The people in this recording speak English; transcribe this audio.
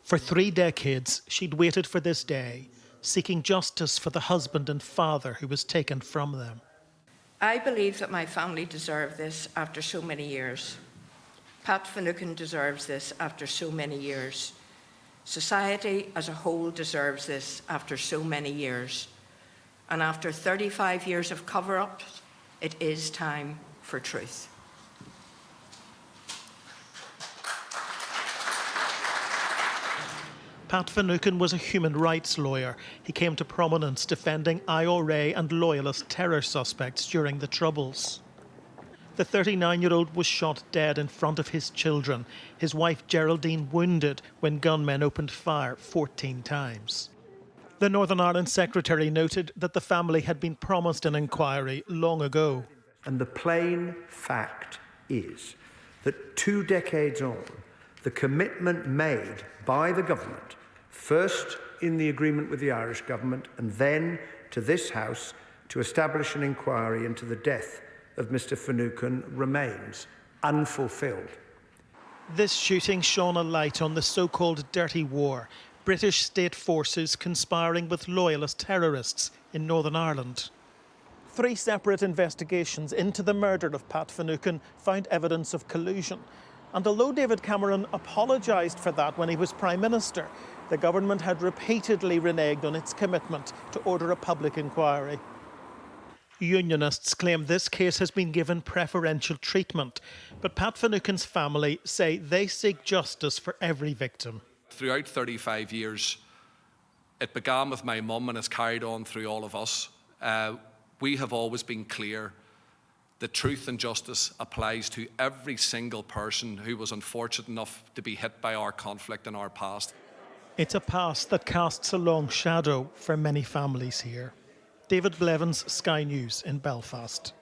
For 3 decades, she'd waited for this day, seeking justice for the husband and father who was taken from them. I believe that my family deserve this after so many years. Pat Finucane deserves this after so many years. Society as a whole deserves this after so many years. And after 35 years of cover-ups, it is time for truth. Pat Finucane was a human rights lawyer. He came to prominence defending IRA and loyalist terror suspects during the Troubles. The 39-year-old was shot dead in front of his children, his wife Geraldine wounded when gunmen opened fire 14 times. The Northern Ireland Secretary noted that the family had been promised an inquiry long ago. And the plain fact is that 2 decades on, the commitment made by the government, first in the agreement with the Irish government and then to this House to establish an inquiry into the death of Mr Finucane, remains unfulfilled. This shooting shone a light on the so-called dirty war, British state forces conspiring with loyalist terrorists in Northern Ireland. 3 separate investigations into the murder of Pat Finucane found evidence of collusion. And although David Cameron apologised for that when he was Prime Minister, the government had repeatedly reneged on its commitment to order a public inquiry. Unionists claim this case has been given preferential treatment, but Pat Finucane's family say they seek justice for every victim. Throughout 35 years, it began with my mum and has carried on through all of us. We have always been clear that truth and justice applies to every single person who was unfortunate enough to be hit by our conflict in our past. It's a past that casts a long shadow for many families here. David Blevins, Sky News in Belfast.